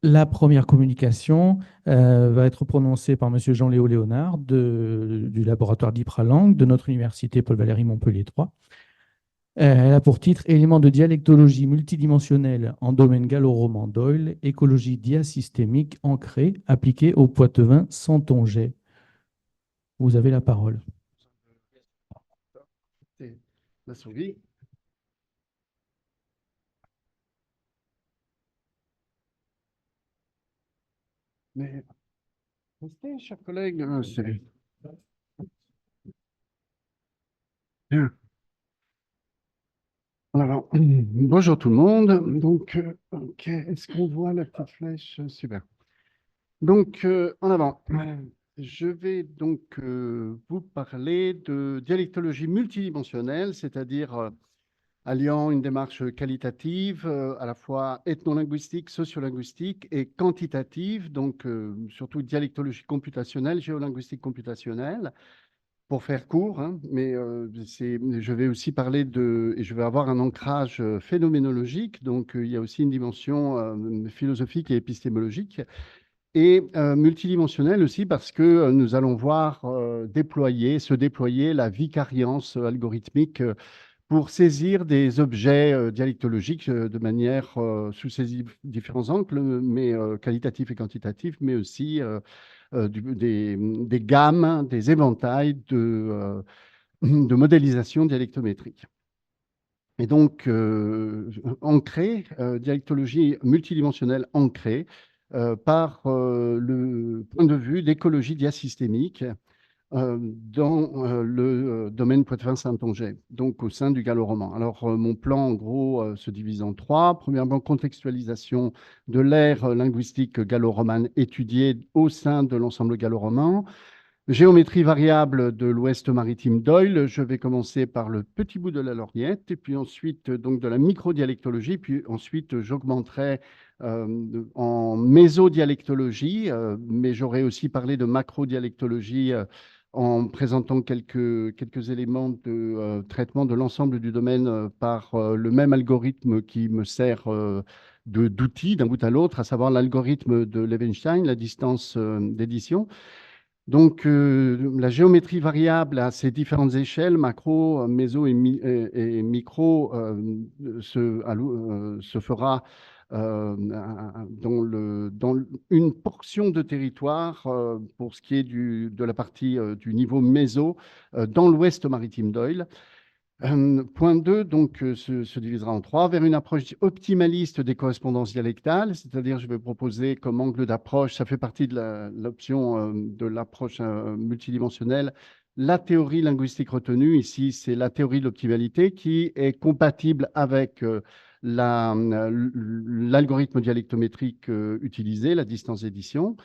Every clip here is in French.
La première communication va être prononcée par Monsieur Jean-Léo Léonard du laboratoire d'Ipralang de notre université Paul-Valéry Montpellier 3. Elle a pour titre Éléments de dialectologie multidimensionnelle en domaine gallo-roman Doyle, écologie diasystémique ancrée, appliquée au Poitevin Santongeais. Vous avez la parole. C'est la souris. Mais restez, chers collègues, c'est bien. Alors, bonjour tout le monde. Donc, ok, est-ce qu'on voit la petite flèche? Super. Donc, en avant. Je vais donc vous parler de dialectologie multidimensionnelle, c'est-à-dire alliant une démarche qualitative, à la fois ethnolinguistique, sociolinguistique et quantitative, donc surtout dialectologie computationnelle, géolinguistique computationnelle, pour faire court, hein, mais je vais aussi parler et je vais avoir un ancrage phénoménologique, donc il y a aussi une dimension philosophique et épistémologique, et multidimensionnelle aussi parce que nous allons voir se déployer la vicariance algorithmique pour saisir des objets dialectologiques de manière sous ces différents angles, mais qualitatifs et quantitatifs, mais aussi des gammes, des éventails de modélisation dialectométrique. Et donc, dialectologie multidimensionnelle ancrée par le point de vue d'écologie diasystémique dans le domaine Poitevin-Saintongeais, donc au sein du gallo-roman. Alors, mon plan, en gros, se divise en trois. Premièrement, contextualisation de l'ère linguistique gallo-romane étudiée au sein de l'ensemble gallo-roman. Géométrie variable de l'Ouest maritime d'Oyle. Je vais commencer par le petit bout de la lorgnette, et puis ensuite donc de la microdialectologie, puis ensuite j'augmenterai en mésodialectologie, mais j'aurai aussi parlé de macrodialectologie en présentant quelques éléments de traitement de l'ensemble du domaine par le même algorithme qui me sert d'outil d'un bout à l'autre, à savoir l'algorithme de Levenstein, la distance d'édition. Donc, la géométrie variable à ces différentes échelles, macro, méso et micro, se fera dans une portion de territoire pour ce qui est de la partie du niveau méso dans l'ouest maritime d'Oyle. Point 2 donc, se divisera en trois, vers une approche optimaliste des correspondances dialectales, c'est-à-dire je vais proposer comme angle d'approche, ça fait partie de l'option de l'approche multidimensionnelle, la théorie linguistique retenue. Ici, c'est la théorie de l'optimalité qui est compatible avec l'algorithme dialectométrique utilisé, la distance d'édition.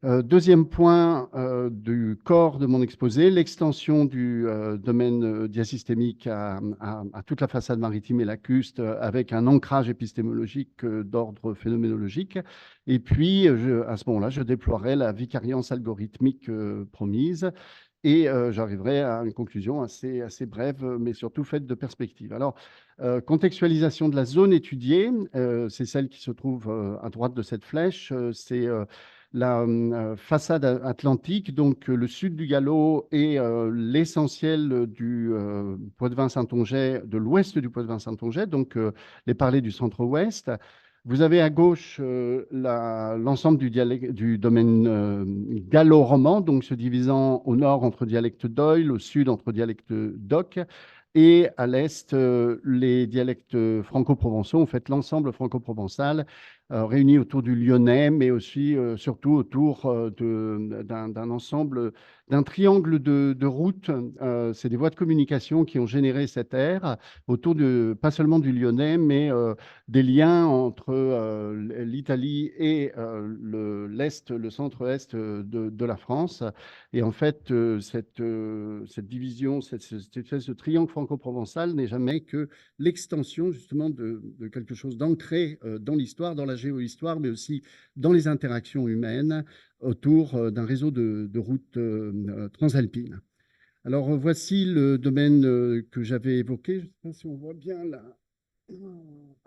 Deuxième point du corps de mon exposé, l'extension du domaine diasystémique à toute la façade maritime et lacustre avec un ancrage épistémologique d'ordre phénoménologique. Et puis, à ce moment-là, je déploierai la vicariance algorithmique promise et j'arriverai à une conclusion assez brève, mais surtout faite de perspectives. Alors, contextualisation de la zone étudiée, c'est celle qui se trouve à droite de cette flèche, c'est la façade atlantique, donc le sud du Gallo et l'essentiel du Poitevin-Saintongeais, de l'ouest du Poitevin-Saintongeais, donc les parlers du centre-ouest. Vous avez à gauche l'ensemble du domaine gallo-roman, donc se divisant au nord entre dialectes d'Oyle, au sud entre dialectes d'Oc, et à l'est les dialectes franco-provençaux, en fait l'ensemble franco-provençal réunis autour du lyonnais, mais aussi surtout autour d'un ensemble, d'un triangle de routes. C'est des voies de communication qui ont généré cette ère autour pas seulement du lyonnais, mais des liens entre l'Italie et l'Est, le centre-Est de la France. Et en fait, cette division, cette espèce de triangle franco-provençal n'est jamais que l'extension justement de quelque chose d'ancré dans l'histoire, dans la géohistoire, mais aussi dans les interactions humaines autour d'un réseau de routes transalpines. Alors voici le domaine que j'avais évoqué. Je ne sais pas si on voit bien là.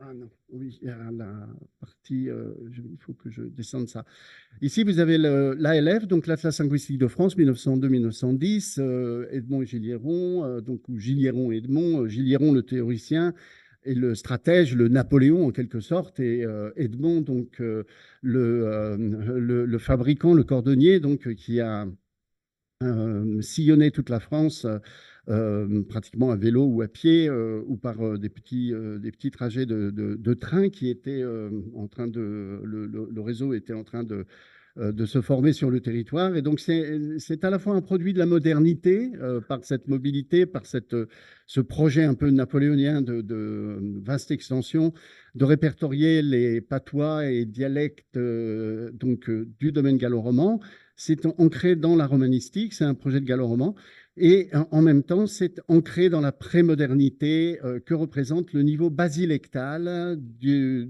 Ah non, oui, il y a la partie, il faut que je descende ça. Ici, vous avez l'ALF, donc l'Atlas linguistique de France, 1902-1910, Edmond et Gilliéron, donc, ou Gilliéron-Edmond, Gilliéron le théoricien et le stratège, le Napoléon en quelque sorte, et Edmond, donc le fabricant, le cordonnier, donc qui a sillonner toute la France, pratiquement à vélo ou à pied, ou par des petits trajets de train qui étaient en train de. Le réseau était en train de se former sur le territoire. Et donc, c'est à la fois un produit de la modernité par cette mobilité, par ce projet un peu napoléonien de vaste extension, de répertorier les patois et dialectes du domaine gallo-roman. C'est ancré dans la romanistique, c'est un projet de gallo-roman. Et en même temps, c'est ancré dans la prémodernité que représente le niveau basilectal de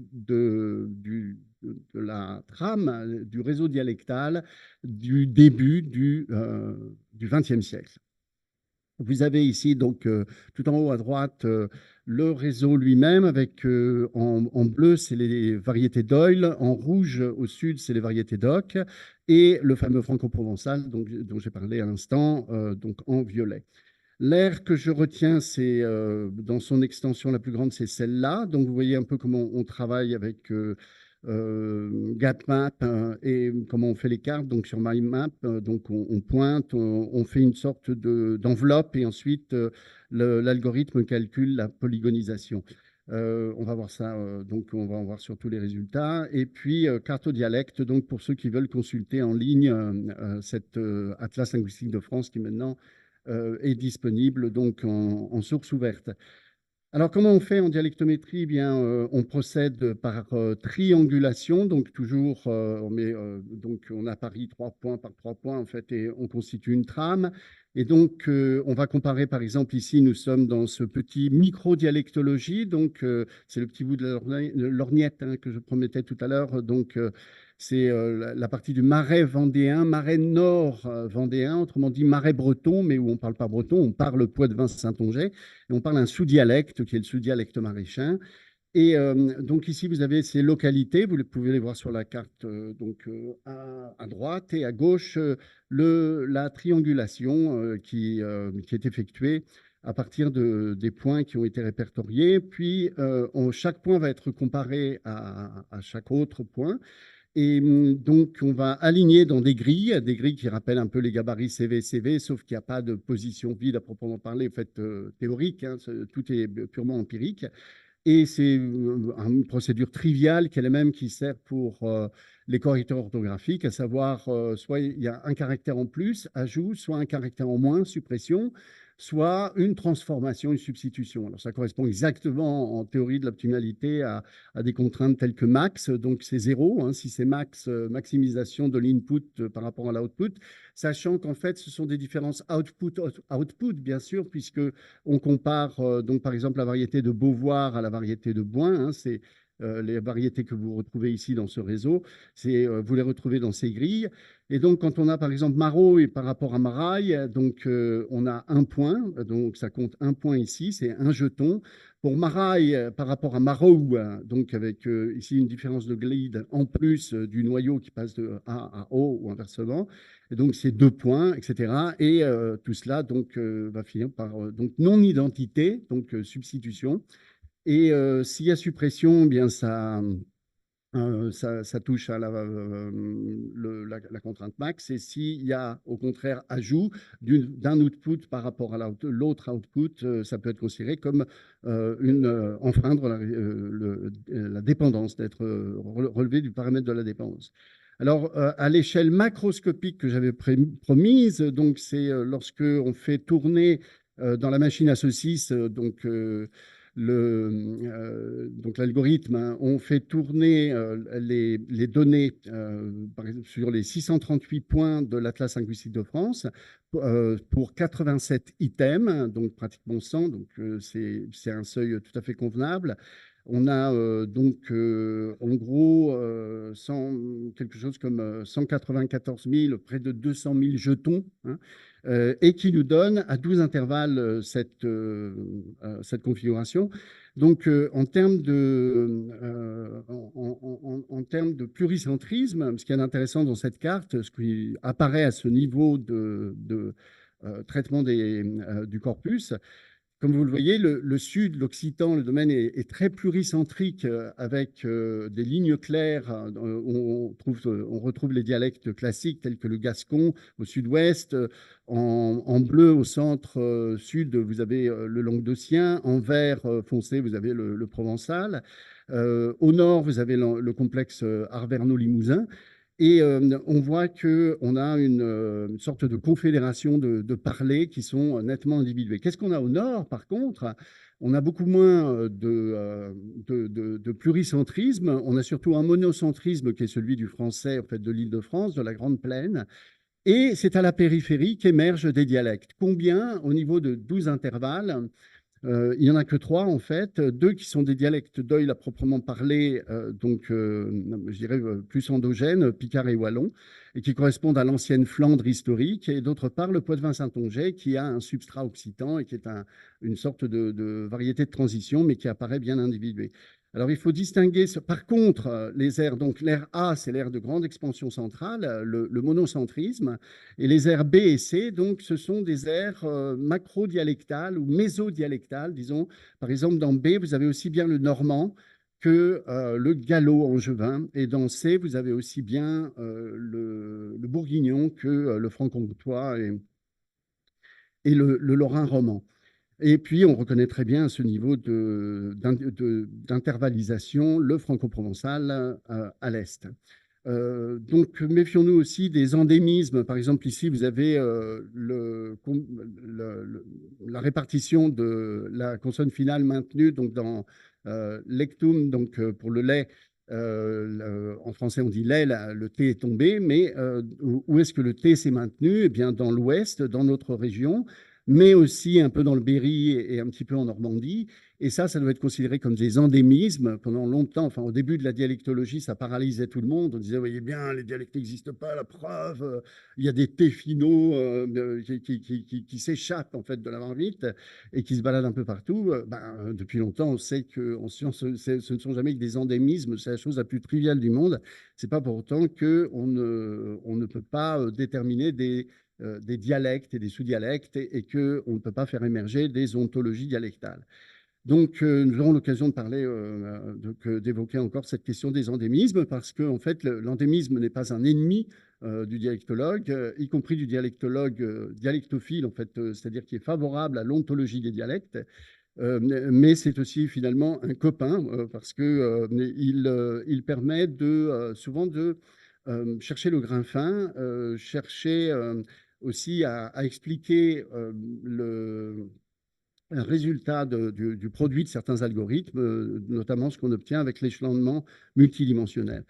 la trame, du réseau dialectal du début du XXe siècle. Vous avez ici, donc, tout en haut à droite, le réseau lui-même, avec en bleu, c'est les variétés d'Oil, en rouge au sud, c'est les variétés d'Oc, et le fameux franco-provençal dont j'ai parlé à l'instant, donc en violet. L'aire que je retiens, c'est dans son extension la plus grande, c'est celle-là. Donc vous voyez un peu comment on travaille avec GapMap et comment on fait les cartes. Donc sur MyMap, donc on pointe, on fait une sorte d'enveloppe et ensuite l'algorithme calcule la polygonisation. On va voir ça, donc on va en voir surtout les résultats. Et puis carte au dialecte, donc pour ceux qui veulent consulter en ligne cet Atlas linguistique de France qui maintenant est disponible donc en source ouverte. Alors, comment on fait en dialectométrie? Eh bien, on procède par triangulation, donc toujours, donc on apparie 3 points par 3 points en fait, et on constitue une trame. Et donc, on va comparer, par exemple, ici, nous sommes dans ce petit micro-dialectologie, donc c'est le petit bout de lorgnette hein, que je promettais tout à l'heure. Donc, c'est la partie du marais vendéen, marais nord vendéen, autrement dit marais breton, mais où on ne parle pas breton, on parle Poitevin-Saint-Onget. Et on parle un sous-dialecte qui est le sous-dialecte maréchal. Et donc ici, vous avez ces localités, vous pouvez les voir sur la carte à droite et à gauche, la triangulation qui est effectuée à partir des points qui ont été répertoriés. Puis, chaque point va être comparé à chaque autre point. Et donc, on va aligner dans des grilles qui rappellent un peu les gabarits CV-CV, sauf qu'il n'y a pas de position vide à proprement parler, en fait, théorique, hein, tout est purement empirique. Et c'est une procédure triviale qui est la même qui sert pour les correcteurs orthographiques, à savoir soit il y a un caractère en plus, ajout, soit un caractère en moins, suppression, soit une transformation, une substitution. Alors ça correspond exactement en théorie de l'optimalité à des contraintes telles que max, donc c'est zéro, hein, si c'est max, maximisation de l'input par rapport à l'output, sachant qu'en fait ce sont des différences output bien sûr, puisque on compare donc par exemple la variété de Beauvoir à la variété de Boin. Hein, c'est les variétés que vous retrouvez ici dans ce réseau. Vous les retrouvez dans ces grilles. Et donc quand on a par exemple Marot et par rapport à Maraille, donc on a un point. Donc ça compte un point ici, c'est un jeton. Pour Maraille par rapport à Marot, donc avec ici une différence de glide en plus du noyau qui passe de A à O ou inversement. Et donc, c'est 2 points, etc. Et tout cela donc, va finir par donc non-identité, donc substitution. Et s'il y a suppression, eh bien ça touche à la contrainte max. Et s'il y a au contraire ajout d'un output par rapport à l'autre output, ça peut être considéré comme enfreindre la dépendance, d'être relevé du paramètre de la dépendance. Alors, à l'échelle macroscopique que j'avais promise, donc c'est lorsque on fait tourner dans la machine à saucisses, donc l'algorithme, hein, on fait tourner les données par exemple, sur les 638 points de l'Atlas linguistique de France pour 87 items, donc pratiquement 100, donc c'est un seuil tout à fait convenable. On a donc en gros quelque chose comme 194 000, près de 200 000 jetons, hein, et qui nous donne à 12 intervalles cette configuration. Donc, en termes de pluricentrisme, ce qui est intéressant dans cette carte, ce qui apparaît à ce niveau de traitement du corpus, comme vous le voyez, le sud, l'occitan, le domaine est très pluricentrique avec des lignes claires où on retrouve les dialectes classiques tels que le gascon au sud-ouest. En bleu au centre-sud, vous avez le languedocien. En vert foncé, vous avez le provençal. Au nord, vous avez le complexe Arverno-Limousin. Et on voit qu'on a une sorte de confédération de parlers qui sont nettement individués. Qu'est-ce qu'on a au nord, par contre? On a beaucoup moins de pluricentrisme. On a surtout un monocentrisme qui est celui du français, en fait, de l'Île-de-France, de la Grande Plaine. Et c'est à la périphérie qu'émergent des dialectes. Combien? Au niveau de 12 intervalles. Il n'y en a que 3, en fait. 2 qui sont des dialectes d'Oïl à proprement parler, je dirais plus endogènes, Picard et Wallon, et qui correspondent à l'ancienne Flandre historique. Et d'autre part, le Poitevin-Saintongeais, qui a un substrat occitan et qui est une sorte de variété de transition, mais qui apparaît bien individuée. Alors, il faut distinguer, par contre, les aires. Donc, l'aire A, c'est l'aire de grande expansion centrale, le monocentrisme. Et les aires B et C, donc, ce sont des aires macro-dialectales ou mésodialectales, disons. Par exemple, dans B, vous avez aussi bien le normand que le gallo-angevin. Et dans C, vous avez aussi bien le bourguignon que le franc-comtois et le lorrain roman. Et puis, on reconnaît très bien à ce niveau d'intervallisation le franco-provençal à l'est. Donc, méfions-nous aussi des endémismes. Par exemple, ici, vous avez la répartition de la consonne finale maintenue donc dans lectum, donc pour le lait. En français, on dit lait, le T est tombé, mais où est-ce que le T s'est maintenu? Eh bien, dans l'ouest, dans notre région, mais aussi un peu dans le Berry et un petit peu en Normandie. Et ça doit être considéré comme des endémismes. Pendant longtemps, enfin, au début de la dialectologie, ça paralysait tout le monde. On disait, voyez bien, les dialectes n'existent pas, la preuve, il y a des T finaux qui s'échappent en fait de la marmite et qui se baladent un peu partout. Depuis longtemps, on sait qu'en science, ce ne sont jamais que des endémismes, c'est la chose la plus triviale du monde. C'est pas pour autant qu'on ne peut pas déterminer des dialectes et des sous-dialectes et qu'on ne peut pas faire émerger des ontologies dialectales. Donc, nous aurons l'occasion de parler, d'évoquer encore cette question des endémismes, parce que, en fait, l'endémisme n'est pas un ennemi du dialectologue, y compris du dialectologue dialectophile, en fait, c'est-à-dire qui est favorable à l'ontologie des dialectes, mais c'est aussi finalement un copain, parce qu'il permet souvent de chercher le grain fin, chercher aussi à expliquer un résultat du produit de certains algorithmes, notamment ce qu'on obtient avec l'échelonnement multidimensionnel.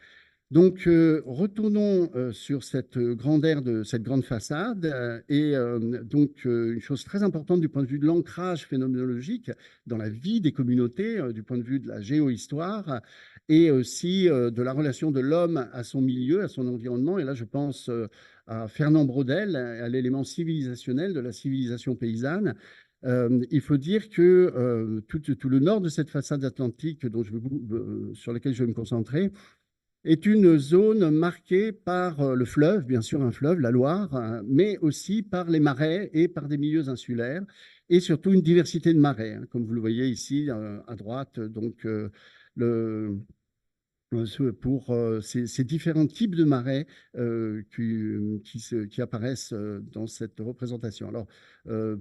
Donc, retournons sur cette grande aire de cette grande façade. Une chose très importante du point de vue de l'ancrage phénoménologique dans la vie des communautés, du point de vue de la géohistoire, et aussi de la relation de l'homme à son milieu, à son environnement. Et là, je pense à Fernand Braudel, à l'élément civilisationnel de la civilisation paysanne. Il faut dire que tout le nord de cette façade atlantique sur laquelle je vais me concentrer est une zone marquée par le fleuve, bien sûr un fleuve, la Loire, mais aussi par les marais et par des milieux insulaires, et surtout une diversité de marais, hein, comme vous le voyez ici à droite. Donc, pour ces différents types de marais qui apparaissent dans cette représentation. Alors,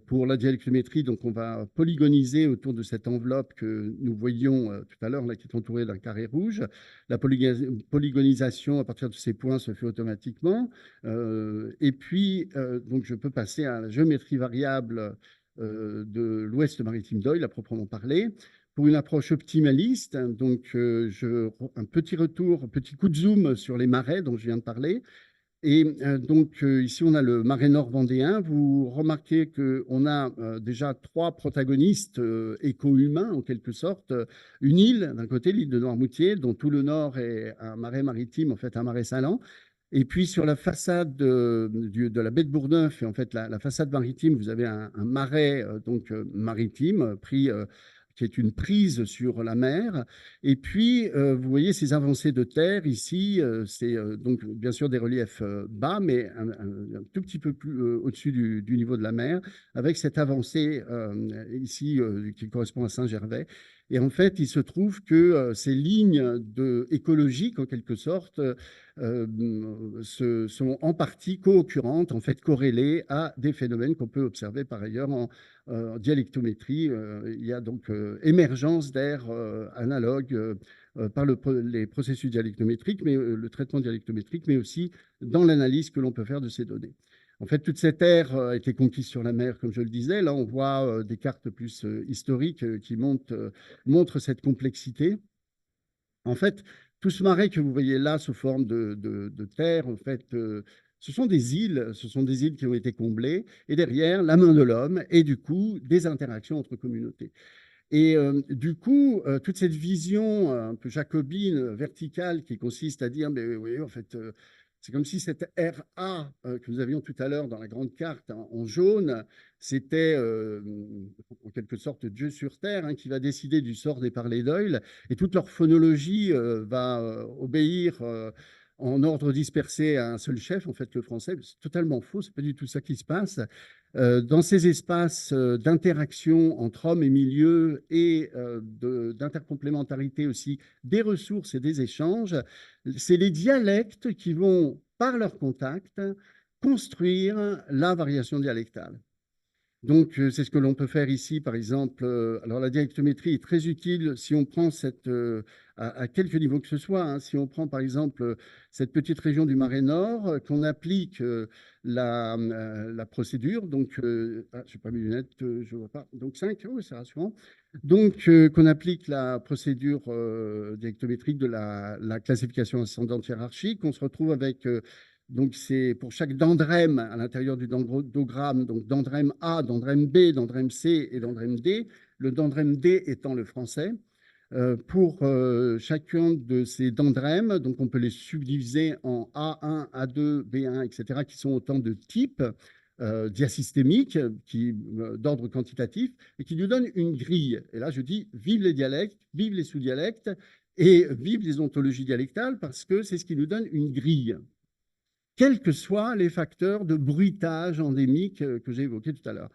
pour la dialectométrie, donc on va polygoniser autour de cette enveloppe que nous voyions tout à l'heure, là, qui est entourée d'un carré rouge. La polygonisation, à partir de ces points, se fait automatiquement. Et puis, donc, je peux passer à la géométrie variable de l'ouest maritime d'Oïl, à proprement parler, pour une approche optimaliste. Donc, un petit retour, un petit coup de zoom sur les marais dont je viens de parler. Et ici, on a le marais nord vendéen. Vous remarquez qu'on a déjà 3 protagonistes éco-humains, en quelque sorte. Une île, d'un côté, l'île de Noirmoutier, dont tout le nord est un marais maritime, en fait, un marais salant. Et puis sur la façade de la baie de Bourgneuf, et en fait la façade maritime, vous avez un marais maritime qui est une prise sur la mer. Et puis vous voyez ces avancées de terre ici, c'est donc bien sûr des reliefs bas, mais un tout petit peu plus au-dessus du niveau de la mer, avec cette avancée ici qui correspond à Saint-Gervais. Et en fait, il se trouve que ces lignes écologiques, en quelque sorte, sont en partie co-occurrentes, en fait corrélées à des phénomènes qu'on peut observer par ailleurs en dialectométrie. Il y a donc émergence d'aires analogues par les processus dialectométriques, mais le traitement dialectométrique, mais aussi dans l'analyse que l'on peut faire de ces données. En fait, toute cette aire a été conquise sur la mer, comme je le disais. Là, on voit des cartes plus historiques qui montrent cette complexité. En fait, tout ce marais que vous voyez là sous forme de terre, en fait, ce sont des îles qui ont été comblées, et derrière, la main de l'homme, et du coup, des interactions entre communautés. Et du coup, toute cette vision un peu jacobine, verticale, qui consiste à dire, mais oui, en fait, c'est comme si cette RA que nous avions tout à l'heure dans la grande carte en jaune, c'était en quelque sorte Dieu sur Terre qui va décider du sort des parlers d'Oil, et toute leur phonologie va obéir en ordre dispersé à un seul chef, en fait, le français. C'est totalement faux, c'est pas du tout ça qui se passe. Dans ces espaces d'interaction entre hommes et milieux et d'intercomplémentarité aussi des ressources et des échanges, c'est les dialectes qui vont, par leur contact, construire la variation dialectale. Donc, c'est ce que l'on peut faire ici, par exemple. Alors, la dialectométrie est très utile si on prend à quelque niveau que ce soit. Si on prend, par exemple, cette petite région du Marais Nord, qu'on applique la procédure. Donc, je n'ai pas mes lunettes, je ne vois pas. Donc, 5, oh, c'est rassurant. Donc, qu'on applique la procédure dialectométrique de la classification ascendante hiérarchique. On se retrouve avec donc, c'est pour chaque dendrème à l'intérieur du dendrogramme, donc dendrème A, dendrème B, dendrème C et dendrème D, le dendrème D étant le français. Pour chacun de ces dendrèmes, donc on peut les subdiviser en A1, A2, B1, etc., qui sont autant de types diasystémiques d'ordre quantitatif et qui nous donnent une grille. Et là, je dis vive les dialectes, vive les sous-dialectes et vive les ontologies dialectales parce que c'est ce qui nous donne une grille, quels que soient les facteurs de bruitage endémique que j'ai évoqués tout à l'heure.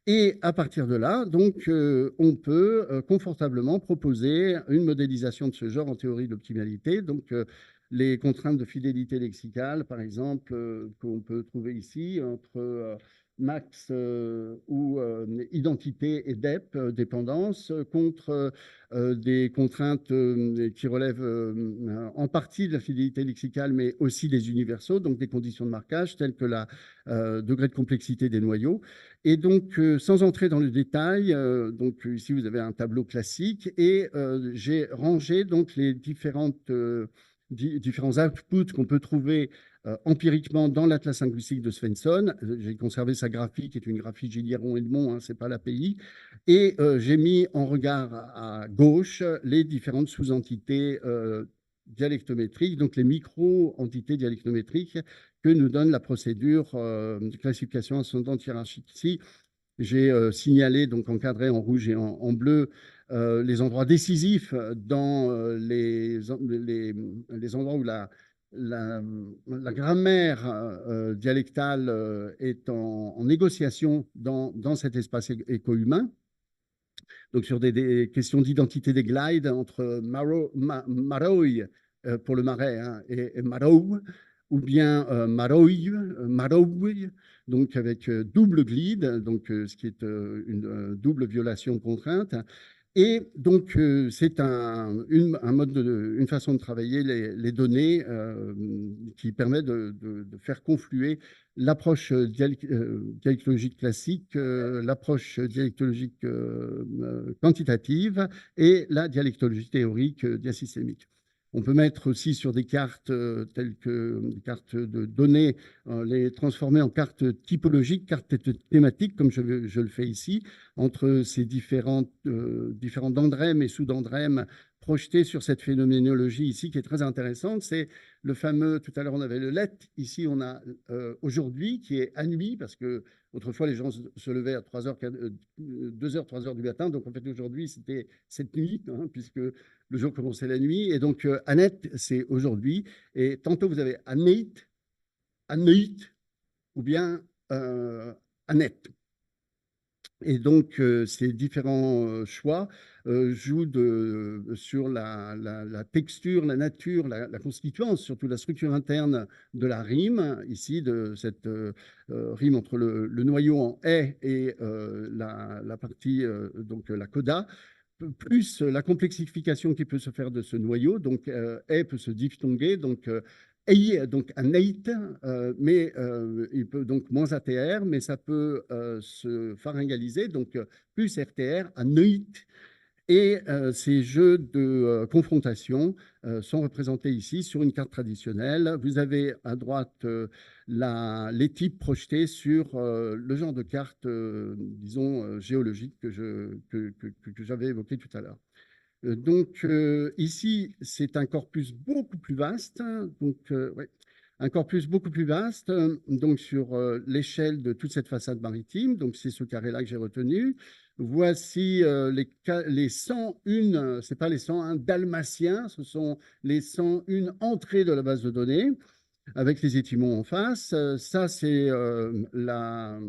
Et à partir de là, donc, on peut confortablement proposer une modélisation de ce genre en théorie de l'optimalité. Donc, les contraintes de fidélité lexicale, par exemple, qu'on peut trouver ici entre max ou identité et dep, dépendance, contre des contraintes qui relèvent en partie de la fidélité lexicale, mais aussi des universaux, donc des conditions de marquage telles que la degré de complexité des noyaux. Et donc, sans entrer dans le détail, donc ici vous avez un tableau classique et j'ai rangé donc les différents outputs qu'on peut trouver empiriquement dans l'atlas linguistique de Svensson. J'ai conservé sa graphie, qui est une graphie Gilliéron-Edmond, ce n'est pas l'API. Et j'ai mis en regard à gauche les différentes sous-entités dialectométriques, donc les micro-entités dialectométriques que nous donne la procédure de classification ascendante hiérarchique. Ici, j'ai signalé, donc encadré en rouge et en bleu, les endroits décisifs dans les endroits où la grammaire dialectale est en négociation dans cet espace éco-humain. Donc, sur des questions d'identité des glides entre Maroy pour le marais et Marow, ou bien Maroy, donc avec double glide, donc ce qui est une double violation de contrainte. Et donc, c'est une façon de travailler les données qui permet de faire confluer l'approche dialectologique classique, l'approche dialectologique quantitative et la dialectologie théorique diasystémique. On peut mettre aussi sur des cartes telles que des cartes de données, les transformer en cartes typologiques, cartes thématiques, comme je le fais ici, entre ces différents dendrèmes et sous-dendrèmes projeté sur cette phénoménologie ici qui est très intéressante. C'est le fameux, tout à l'heure on avait le let, ici on a aujourd'hui qui est à nuit, parce que autrefois les gens se levaient à 3h, 2h, 3h du matin, donc en fait aujourd'hui c'était cette nuit, hein, puisque le jour commençait la nuit, et donc Anet c'est aujourd'hui, et tantôt vous avez Aneit, Aneit, ou bien Anet. Et donc, ces différents choix jouent sur la texture, la nature, la constituance, surtout la structure interne de la rime, ici, de cette rime entre le noyau en haie et la partie, donc la coda, plus la complexification qui peut se faire de ce noyau. Donc, haie peut se diphtonguer, donc donc un eit, mais il peut donc moins ATR, mais ça peut se pharyngaliser, donc plus RTR, un eit. Et ces jeux de confrontation sont représentés ici sur une carte traditionnelle. Vous avez à droite les types projetés sur le genre de carte, disons, géologique que j'avais évoqué tout à l'heure. Donc, ici, c'est un corpus beaucoup plus vaste. Donc, ouais, un corpus beaucoup plus vaste, donc sur l'échelle de toute cette façade maritime. Donc, c'est ce carré-là que j'ai retenu. Voici les 101, ce n'est pas les 101 dalmatiens, ce sont les 101 entrées de la base de données, avec les étymons en face. Ça, c'est la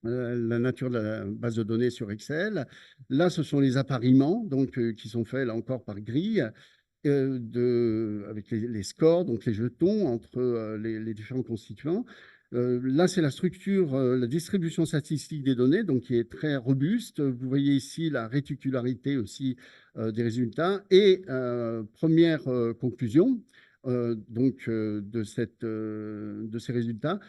nature de la base de données sur Excel. Là, ce sont les appariements, donc, qui sont faits, là encore, par grille, avec les scores, donc les jetons entre les différents constituants. Là, c'est la structure, la distribution statistique des données, donc qui est très robuste. Vous voyez ici la réticularité aussi des résultats. Et première conclusion donc, de ces résultats,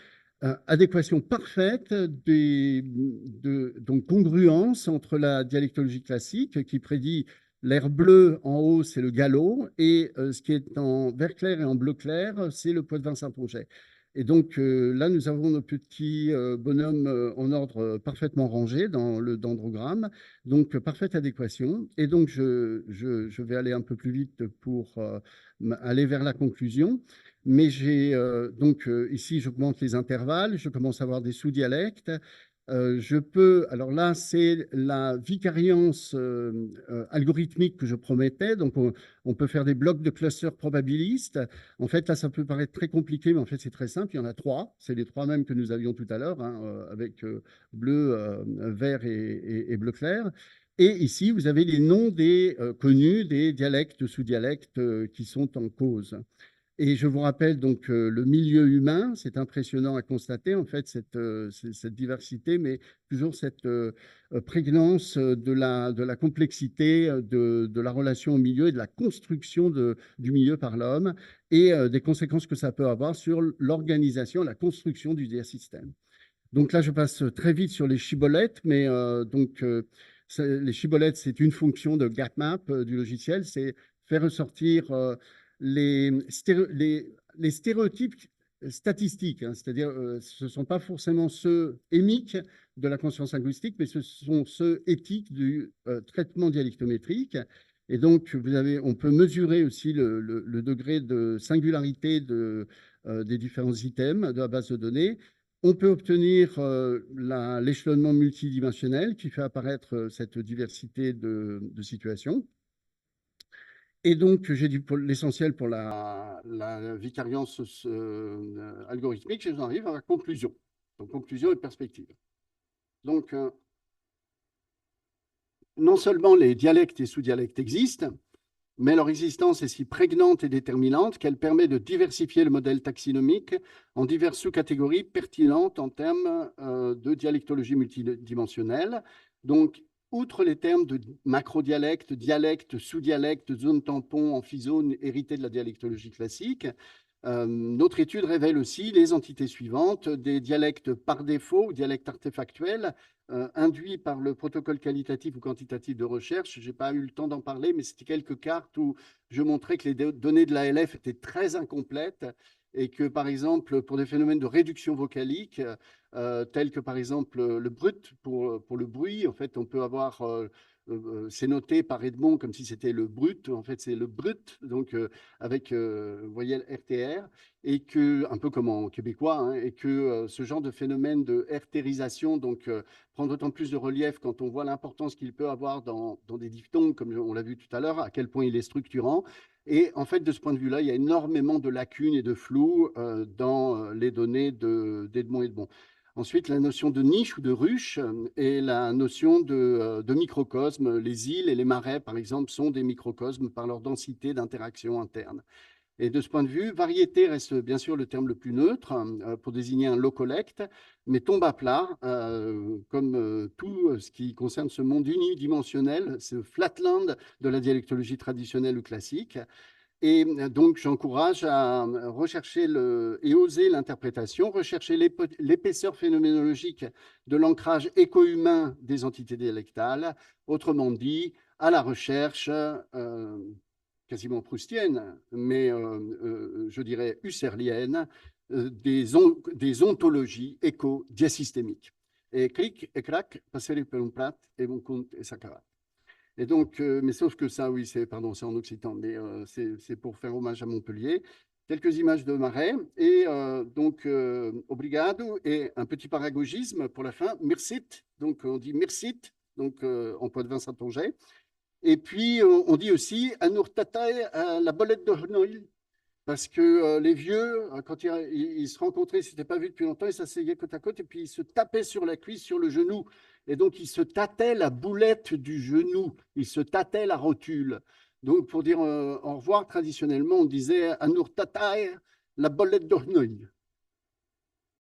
adéquation parfaite donc congruence entre la dialectologie classique qui prédit l'air bleu en haut, c'est le galop, et ce qui est en vert clair et en bleu clair, c'est le poitevin Saint-Ponget. Et donc là, nous avons nos petits bonhommes en ordre parfaitement rangé dans le dendrogramme, donc parfaite adéquation. Et donc, je vais aller un peu plus vite pour aller vers la conclusion. Mais j'ai donc ici, j'augmente les intervalles, je commence à avoir des sous-dialectes. Je peux, alors là, c'est la vicariance algorithmique que je promettais. Donc, on peut faire des blocs de clusters probabilistes. En fait, là, ça peut paraître très compliqué, mais en fait, c'est très simple. Il y en a trois. C'est les trois mêmes que nous avions tout à l'heure, hein, avec bleu, vert et bleu clair. Et ici, vous avez les noms des connus, des dialectes, sous-dialectes qui sont en cause. Et je vous rappelle donc le milieu humain, c'est impressionnant à constater en fait cette diversité, mais toujours cette prégnance de la complexité de la relation au milieu et de la construction du milieu par l'homme et des conséquences que ça peut avoir sur l'organisation, la construction du diasystème. Donc là, je passe très vite sur les shibboleths, mais donc les shibboleths, c'est une fonction de gapmap du logiciel, c'est faire ressortir les, les stéréotypes statistiques, hein, c'est-à-dire ce ne sont pas forcément ceux émiques de la conscience linguistique, mais ce sont ceux éthiques du traitement dialectométrique. Et donc, on peut mesurer aussi le degré de singularité des différents items de la base de données. On peut obtenir l'échelonnement multidimensionnel qui fait apparaître cette diversité de situations. Et donc, j'ai dit pour l'essentiel pour la vicariance algorithmique, j'en arrive à la conclusion. Donc, conclusion et perspective. Donc, non seulement les dialectes et sous-dialectes existent, mais leur existence est si prégnante et déterminante qu'elle permet de diversifier le modèle taxinomique en diverses sous-catégories pertinentes en termes de dialectologie multidimensionnelle. Donc, outre les termes de macrodialecte, dialecte, sous-dialecte, zone tampon, amphizone héritée de la dialectologie classique, notre étude révèle aussi les entités suivantes, des dialectes par défaut ou dialectes artefactuels, induits par le protocole qualitatif ou quantitatif de recherche. Je n'ai pas eu le temps d'en parler, mais c'était quelques cartes où je montrais que les données de l'ALF étaient très incomplètes et que, par exemple, pour des phénomènes de réduction vocalique, tels que, par exemple, le brut pour le bruit, en fait, on peut avoir c'est noté par Edmond comme si c'était le brut. En fait, c'est le brut, donc avec voyelle RTR, et que, un peu comme en québécois, hein, et que ce genre de phénomène de RTérisation donc, prend d'autant plus de relief quand on voit l'importance qu'il peut avoir dans des diphtongues, comme on l'a vu tout à l'heure, à quel point il est structurant. Et en fait, de ce point de vue-là, il y a énormément de lacunes et de flou dans les données d'Edmond et Edmond. Ensuite, la notion de niche ou de ruche et la notion de microcosme. Les îles et les marais, par exemple, sont des microcosmes par leur densité d'interaction interne. Et de ce point de vue, variété reste bien sûr le terme le plus neutre pour désigner un low collect, mais tombe à plat, comme tout ce qui concerne ce monde unidimensionnel, ce flatland de la dialectologie traditionnelle ou classique. Et donc, j'encourage à rechercher et oser l'interprétation, rechercher l'épaisseur phénoménologique de l'ancrage éco-humain des entités dialectales, autrement dit, à la recherche quasiment proustienne, mais je dirais husserlienne, des ontologies éco-diasystémiques. Et clic et crac, passer per un prat et mon compte et s'accarat. Et donc, mais sauf que ça, oui, c'est en occitan, mais c'est pour faire hommage à Montpellier. Quelques images de marais et donc obrigado et un petit paragogisme pour la fin. Mercit, donc on dit mercit, donc en poids de vin Saint-Onget. Et puis on dit aussi anurtatae la bolette de Hnoïl, parce que les vieux, quand ils se rencontraient, ils ne s'étaient pas vus depuis longtemps, ils s'asseyaient côte à côte et puis ils se tapaient sur la cuisse, sur le genou. Et donc, ils se tâtaient la boulette du genou, ils se tâtaient la rotule. Donc, pour dire au revoir, traditionnellement, on disait Anur Tatae, la bolette d'Ornoï.